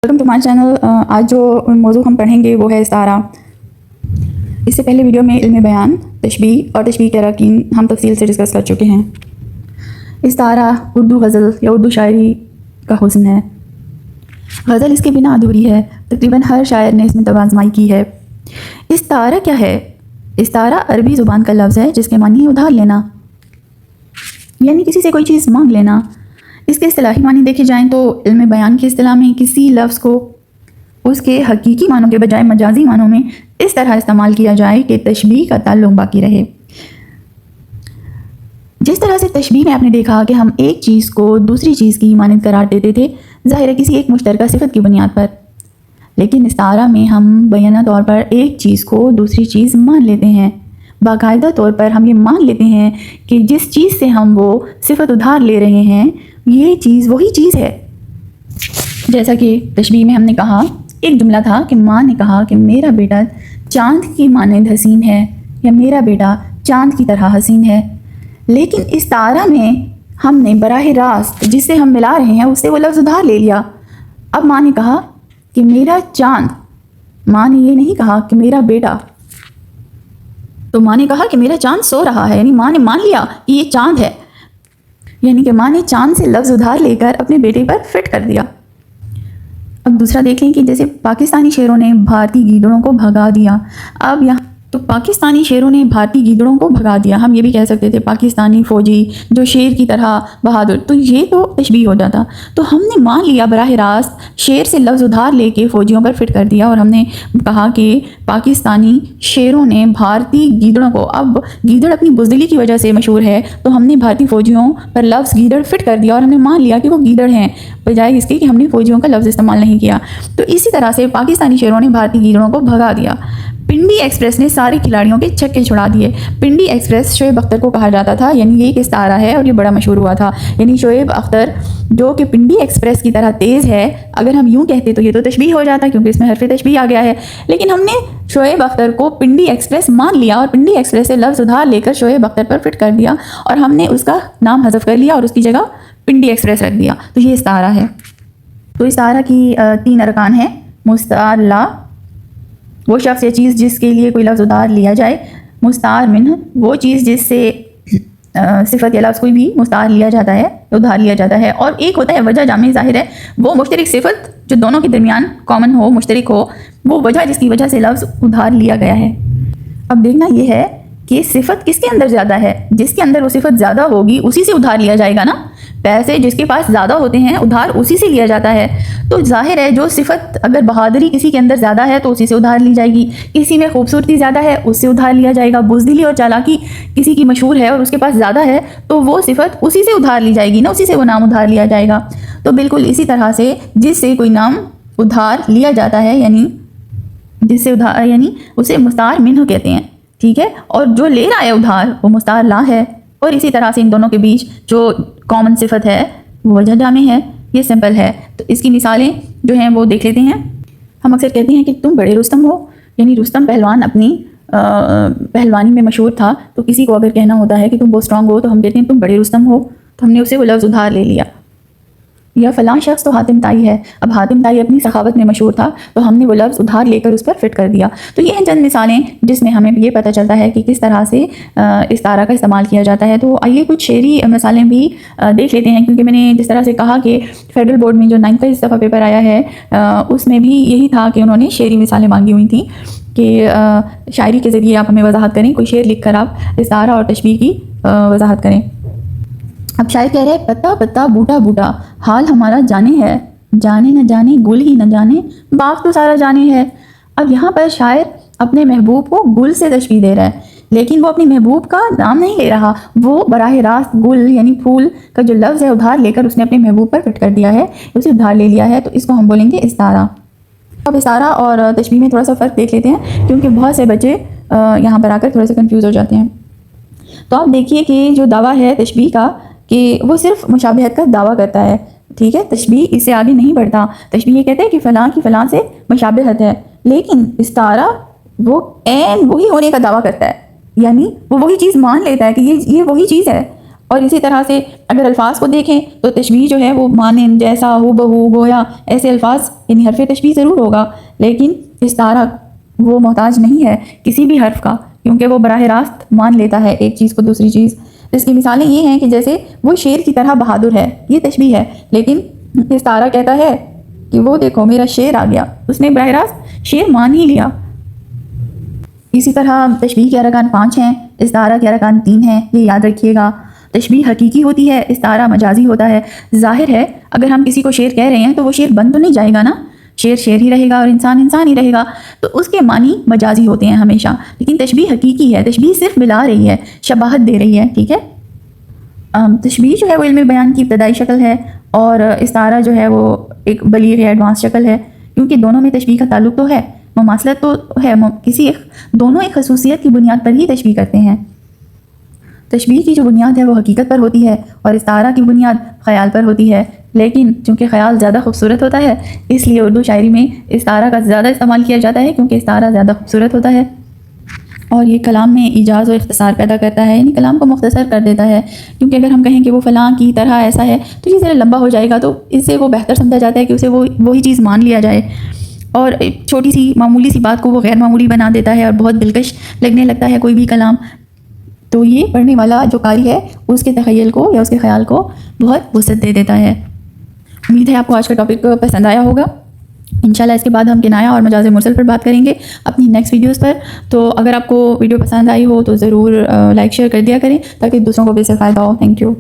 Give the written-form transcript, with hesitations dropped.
Welcome to my channel. آج جو موضوع ہم پڑھیں گے وہ ہے استعارہ۔ اس سے پہلے ویڈیو میں علم بیان، تشبیہ اور تشبیہ کے اراکین ہم تفصیل سے ڈسکس کر چکے ہیں۔ استعارہ اردو غزل یا اردو شاعری کا حسن ہے۔ غزل اس کے بنا ادھوری ہے۔ تقریباً ہر شاعر نے اس میں آزمائی کی ہے۔ استعارہ کیا ہے؟ استعارہ عربی زبان کا لفظ ہے جس کے معنی ہے ادھار لینا، یعنی کسی سے کوئی چیز مانگ لینا۔ اس کے اصطلاحی معنی دیکھے جائیں تو علم بیان کی اصطلاح میں کسی لفظ کو اس کے حقیقی معنوں کے بجائے مجازی معنوں میں اس طرح استعمال کیا جائے کہ تشبیہ کا تعلق باقی رہے۔ جس طرح سے تشبیہ میں آپ نے دیکھا کہ ہم ایک چیز کو دوسری چیز کی مانند قرار دیتے تھے، ظاہر ہے کسی ایک مشترکہ صفت کی بنیاد پر، لیکن استعارہ میں ہم بیانہ طور پر ایک چیز کو دوسری چیز مان لیتے ہیں۔ باقاعدہ طور پر ہم یہ مان لیتے ہیں کہ جس چیز سے ہم وہ صفت ادھار لے رہے ہیں یہ چیز وہی چیز ہے۔ جیسا کہ تشبیہ میں ہم نے کہا، ایک جملہ تھا کہ ماں نے کہا کہ میرا بیٹا چاند کی مانند حسین ہے، یا میرا بیٹا چاند کی طرح حسین ہے، لیکن استعارہ میں ہم نے براہ راست جس سے ہم ملا رہے ہیں اس سے وہ لفظ ادھار لے لیا۔ اب ماں نے کہا کہ میرا چاند، ماں نے یہ نہیں کہا کہ میرا بیٹا، تو ماں نے کہا کہ میرا چاند سو رہا ہے، یعنی ماں نے مان لیا کہ یہ چاند ہے، یعنی کہ ماں نے چاند سے لفظ ادھار لے کر اپنے بیٹے پر فٹ کر دیا۔ اب دوسرا دیکھ لیں کہ جیسے پاکستانی شیروں نے بھارتی گیدڑوں کو بھگا دیا۔ اب یہاں تو پاکستانی شیروں نے بھارتی گیدڑوں کو بھگا دیا، ہم یہ بھی کہہ سکتے تھے پاکستانی فوجی جو شیر کی طرح بہادر، تو یہ تو تشبیہ ہو جاتا۔ تو ہم نے مان لیا براہ راست، شیر سے لفظ ادھار لے کے فوجیوں پر فٹ کر دیا، اور ہم نے کہا کہ پاکستانی شیروں نے بھارتی گیدڑوں کو، اب گیدڑ اپنی بزدلی کی وجہ سے مشہور ہے تو ہم نے بھارتی فوجیوں پر لفظ گیدڑ فٹ کر دیا، اور ہم نے مان لیا کہ وہ گیدڑ ہیں بجائے اس کے کہ ہم نے فوجیوں کا لفظ استعمال نہیں کیا۔ تو اسی طرح سے پاکستانی شیروں نے بھارتی گیدڑوں کو بھگا دیا۔ پنڈی ایکسپریس نے سارے کھلاڑیوں کے چھکے چھڑا دیے۔ پنڈی ایکسپریس شعیب اختر کو کہا جاتا تھا، یعنی یہ ایک استعارہ ہے اور یہ بڑا مشہور ہوا تھا، یعنی شعیب اختر جو کہ پنڈی ایکسپریس کی طرح تیز ہے، اگر ہم یوں کہتے تو یہ تو تشبیہ ہو جاتا کیونکہ اس میں حرف تشبیہ آ گیا ہے، لیکن ہم نے شعیب اختر کو پنڈی ایکسپریس مان لیا اور پنڈی ایکسپریس سے لفظ ادھار لے کر شعیب اختر پر فٹ کر دیا، اور ہم نے اس کا نام حذف کر لیا اور اس کی جگہ پنڈی ایکسپریس رکھ دیا۔ تو یہ استعارہ ہے۔ تو استعارہ کی 3 ارکان ہیں۔ مستعار لا، وہ شخص یا چیز جس کے لیے کوئی لفظ ادھار لیا جائے۔ مستعار منہ، وہ چیز جس سے صفت یا لفظ کوئی بھی مستعار لیا جاتا ہے، ادھار لیا جاتا ہے۔ اور ایک ہوتا ہے وجہ جامع ظاہر ہے، وہ مشترک صفت جو دونوں کے درمیان کامن ہو، مشترک ہو، وہ وجہ جس کی وجہ سے لفظ ادھار لیا گیا ہے۔ اب دیکھنا یہ ہے کہ صفت کس کے اندر زیادہ ہے، جس کے اندر وہ صفت زیادہ ہوگی اسی سے ادھار لیا جائے گا نا۔ پیسے جس کے پاس زیادہ ہوتے ہیں ادھار اسی سے لیا جاتا ہے، تو ظاہر ہے جو صفت اگر بہادری کسی کے اندر زیادہ ہے تو اسی سے ادھار لی جائے گی، کسی میں خوبصورتی زیادہ ہے اس سے ادھار لیا جائے گا، بزدلی اور چالاکی کسی کی مشہور ہے اور اس کے پاس زیادہ ہے تو وہ صفت اسی سے ادھار لی جائے گی نا، اسی سے وہ نام ادھار لیا جائے گا۔ تو بالکل اسی طرح سے جس سے کوئی نام ادھار لیا جاتا ہے، یعنی جس سے ادھار، یعنی اسے مستعار منہ کہتے ہیں، ٹھیک ہے، اور جو لے رہا ہے ادھار وہ مستعار لا ہے۔ اور اسی طرح سے ان دونوں کے بیچ جو کامن صفت ہے وہ وجہ جامع ہے، یہ سمپل ہے۔ تو اس کی مثالیں جو ہیں وہ دیکھ لیتے ہیں۔ ہم اکثر کہتے ہیں کہ تم بڑے رستم ہو، یعنی رستم پہلوان اپنی پہلوانی میں مشہور تھا، تو کسی کو اگر کہنا ہوتا ہے کہ تم بہت اسٹرانگ ہو تو ہم کہتے ہیں تم بڑے رستم ہو، تو ہم نے اسے وہ لفظ ادھار لے لیا۔ یا فلاں شخص تو حاتم طائی ہے، اب حاتم طائی اپنی سخاوت میں مشہور تھا تو ہم نے وہ لفظ ادھار لے کر اس پر فٹ کر دیا۔ تو یہ ہیں چند مثالیں جس میں ہمیں یہ پتہ چلتا ہے کہ کس طرح سے استعارہ کا استعمال کیا جاتا ہے۔ تو آئیے کچھ شعری مثالیں بھی دیکھ لیتے ہیں، کیونکہ میں نے جس طرح سے کہا کہ فیڈرل بورڈ میں جو 9 کا دفعہ پیپر آیا ہے اس میں بھی یہی تھا کہ انہوں نے شعری مثالیں مانگی ہوئی تھیں کہ شاعری کے ذریعے آپ ہمیں وضاحت کریں، کوئی شعر لکھ کر آپ استعارہ اور تشبیہ کی وضاحت کریں۔ اب شاعر کہہ رہے پتا پتا بوٹا بوٹا حال ہمارا جانے ہے، جانے نہ جانے گل ہی نہ جانے باغ تو سارا جانے ہے۔ اب یہاں پر شاعر اپنے محبوب کو گل سے تشبیہ دے رہا ہے، لیکن وہ اپنے محبوب کا نام نہیں لے رہا، وہ براہ راست گل یعنی پھول کا جو لفظ ہے ادھار لے کر اس نے اپنے محبوب پر فٹ کر دیا ہے، اسے ادھار لے لیا ہے، تو اس کو ہم بولیں گے استعارہ۔ اب استعارہ اور تشبیہ میں تھوڑا سا فرق دیکھ لیتے ہیں، کیونکہ بہت سے بچے یہاں پر آ کر تھوڑا سا کنفیوز ہو جاتے ہیں۔ تو آپ دیکھیے کہ جو دعویٰ ہے تشبیہ کا کہ وہ صرف مشابہت کا دعویٰ کرتا ہے، ٹھیک ہے، تشبیہ اس سے آگے نہیں بڑھتا۔ تشبیہ یہ کہتے ہیں کہ فلاں کی فلاں سے مشابہت ہے، لیکن استعارہ وہ عین وہی ہونے کا دعویٰ کرتا ہے، یعنی وہ وہی چیز مان لیتا ہے کہ یہ وہی چیز ہے، اور اسی طرح سے اگر الفاظ کو دیکھیں تو تشبیہ جو ہے وہ مانند، جیسا، ہو بہو، گویا، ایسے الفاظ یعنی حرف تشبیہ ضرور ہوگا، لیکن استعارہ وہ محتاج نہیں ہے کسی بھی حرف کا، کیونکہ وہ براہ راست مان لیتا ہے ایک چیز کو دوسری چیز۔ اس کی مثالیں یہ ہیں کہ جیسے وہ شیر کی طرح بہادر ہے، یہ تشبیہ ہے، لیکن استعارہ کہتا ہے کہ وہ دیکھو میرا شیر آ گیا، اس نے براہ راست شیر مان ہی لیا۔ اسی طرح تشبیہ کے ارکان 5 ہیں، استعارہ کے ارکان 3 ہیں، یہ یاد رکھیے گا۔ تشبیہ حقیقی ہوتی ہے، استعارہ مجازی ہوتا ہے۔ ظاہر ہے اگر ہم کسی کو شیر کہہ رہے ہیں تو وہ شیر بن تو نہیں جائے گا نا، شیر شیر ہی رہے گا اور انسان انسان ہی رہے گا، تو اس کے معنی مجازی ہوتے ہیں ہمیشہ، لیکن تشبیہ حقیقی ہے، تشبیہ صرف ملا رہی ہے، شباہت دے رہی ہے، ٹھیک ہے۔ تشبیہ جو ہے وہ علم بیان کی ابتدائی شکل ہے، اور استعارہ جو ہے وہ ایک بلیغ یا ایڈوانس شکل ہے، کیونکہ دونوں میں تشبیہ کا تعلق تو ہے، مماثلت تو ہے، دونوں ایک خصوصیت کی بنیاد پر ہی تشبیہ کرتے ہیں۔ تشبیہ کی جو بنیاد ہے وہ حقیقت پر ہوتی ہے، اور استعارہ کی بنیاد خیال پر ہوتی ہے، لیکن چونکہ خیال زیادہ خوبصورت ہوتا ہے اس لیے اردو شاعری میں استعارہ کا زیادہ استعمال کیا جاتا ہے، کیونکہ استعارہ زیادہ خوبصورت ہوتا ہے، اور یہ کلام میں ایجاز و اختصار پیدا کرتا ہے، یعنی کلام کو مختصر کر دیتا ہے، کیونکہ اگر ہم کہیں کہ وہ فلاں کی طرح ایسا ہے تو یہ ذرا لمبا ہو جائے گا، تو اس سے وہ بہتر سمجھا جاتا ہے کہ اسے وہی چیز مان لیا جائے، اور چھوٹی سی معمولی سی بات کو وہ غیر معمولی بنا دیتا ہے اور بہت دلکش لگنے لگتا ہے کوئی بھی کلام، تو یہ پڑھنے والا جو قاری ہے اس کے تخیل کو یا اس کے خیال کو بہت وسعت دے دیتا ہے۔ امید ہے آپ کو آج کا ٹاپک پسند آیا ہوگا۔ انشاءاللہ اس کے بعد ہم کنایا اور مجاز مرسل پر بات کریں گے اپنی نیکسٹ ویڈیوز پر، تو اگر آپ کو ویڈیو پسند آئی ہو تو ضرور لائک شیئر کر دیا کریں تاکہ دوسروں کو بھی اس سے فائدہ ہو۔ Thank you.